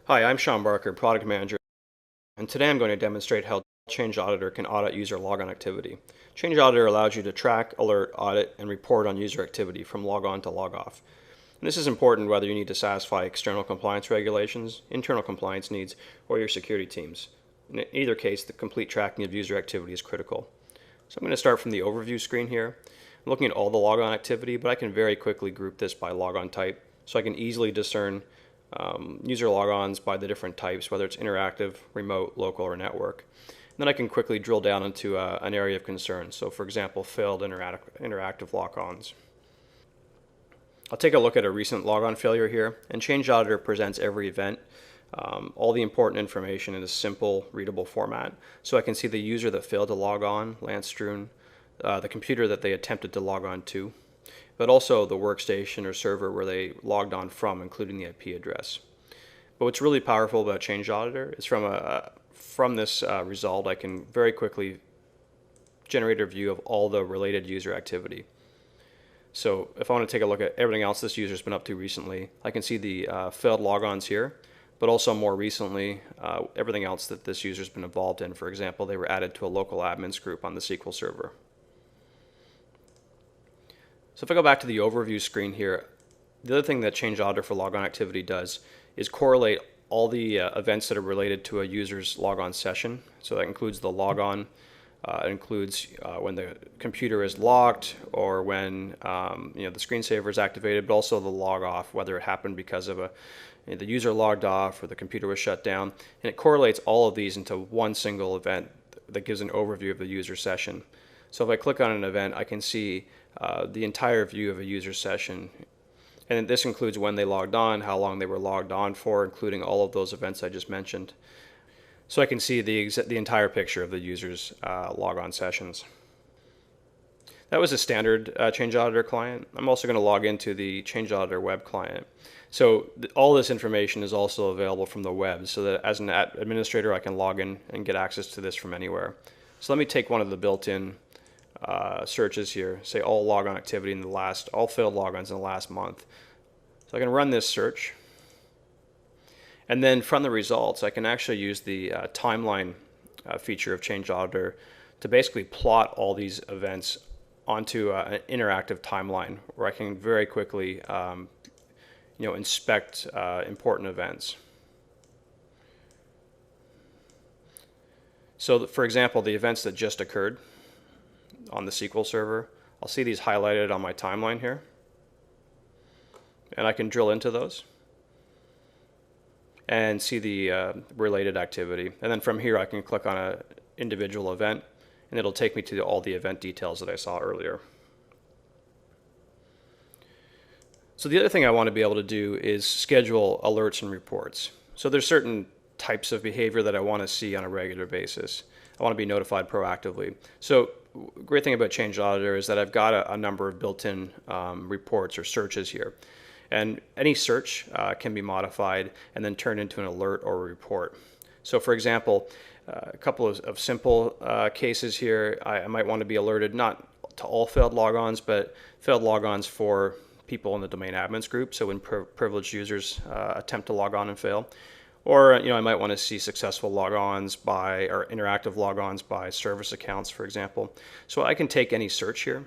Hi, I'm Sean Barker, Product Manager, and today I'm going to demonstrate how Change Auditor can audit user logon activity. Change Auditor allows you to track, alert, audit, and report on user activity from log on to log off. And this is important whether you need to satisfy external compliance regulations, internal compliance needs, or your security teams. In either case, the complete tracking of user activity is critical. So I'm going to start from the overview screen here. I'm looking at all the logon activity, but I can very quickly group this by logon type, so I can easily discern user logons by the different types, whether it's interactive, remote, local, or network. And then I can quickly drill down into an area of concern. So for example, failed interactive logons. I'll take a look at a recent logon failure here, and Change Auditor presents every event, all the important information in a simple, readable format. So I can see the user that failed to log on, Landstrewn, the computer that they attempted to log on to, but also the workstation or server where they logged on from, including the IP address. But what's really powerful about Change Auditor is from this result, I can very quickly generate a view of all the related user activity. So if I want to take a look at everything else this user's been up to recently, I can see the failed logons here, but also more recently, everything else that this user's been involved in. For example, they were added to a local admins group on the SQL Server. So if I go back to the overview screen here, the other thing that Change Auditor for logon activity does is correlate all the events that are related to a user's logon session. So that includes the logon, it includes when the computer is locked or when the screensaver is activated, but also the log off, whether it happened because of the user logged off or the computer was shut down. And it correlates all of these into one single event that gives an overview of the user session. So if I click on an event, I can see the entire view of a user session. And this includes when they logged on, how long they were logged on for, including all of those events I just mentioned. So I can see the entire picture of the user's logon sessions. That was a standard Change Auditor client. I'm also going to log into the Change Auditor web client. So all this information is also available from the web, so that as an administrator I can log in and get access to this from anywhere. So let me take one of the built-in searches here, say all logon activity in all failed logons in the last month. So I can run this search, and then from the results I can actually use the timeline feature of Change Auditor to basically plot all these events onto an interactive timeline where I can very quickly inspect important events. So for example, the events that just occurred on the SQL Server, I'll see these highlighted on my timeline here, and I can drill into those and see the related activity. And then from here I can click on an individual event, and it'll take me to all the event details that I saw earlier. So the other thing I want to be able to do is schedule alerts and reports. So there's certain types of behavior that I want to see on a regular basis. I want to be notified proactively. So great thing about Change Auditor is that I've got a number of built-in reports or searches here. And any search can be modified and then turned into an alert or a report. So for example, a couple of simple cases here, I might want to be alerted not to all failed logons, but failed logons for people in the domain admins group, so when privileged users attempt to log on and fail. Or I might want to see successful logons or interactive logons by service accounts, for example. So I can take any search here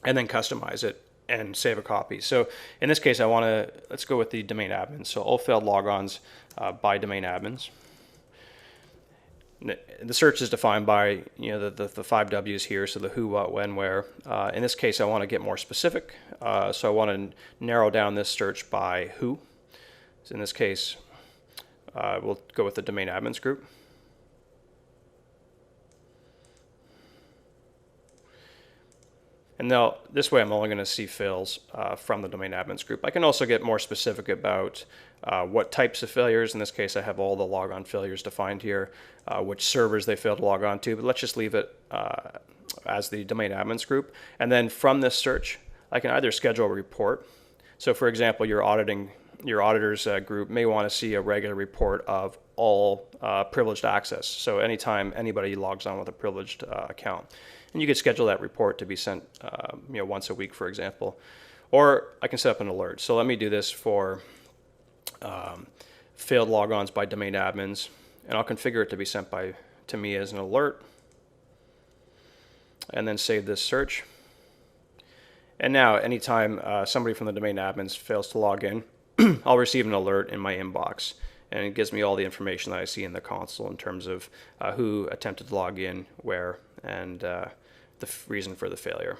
and then customize it and save a copy. So in this case, let's go with the domain admins. So all failed logons by domain admins. The search is defined by the 5 W's here, so the who, what, when, where. In this case, I want to get more specific, so I want to narrow down this search by who. So in this case, we'll go with the domain admins group. And now this way I'm only going to see fails from the domain admins group. I can also get more specific about what types of failures. In this case I have all the logon failures defined here, which servers they failed to log on to, but let's just leave it as the domain admins group. And then from this search I can either schedule a report. So for example, your auditors group may want to see a regular report of all privileged access. So anytime anybody logs on with a privileged account. And you could schedule that report to be sent once a week, for example. Or I can set up an alert. So let me do this for failed logons by domain admins, and I'll configure it to be sent to me as an alert, and then save this search. And now, anytime somebody from the domain admins fails to log in, I'll receive an alert in my inbox, and it gives me all the information that I see in the console in terms of who attempted to log in, where, and the reason for the failure.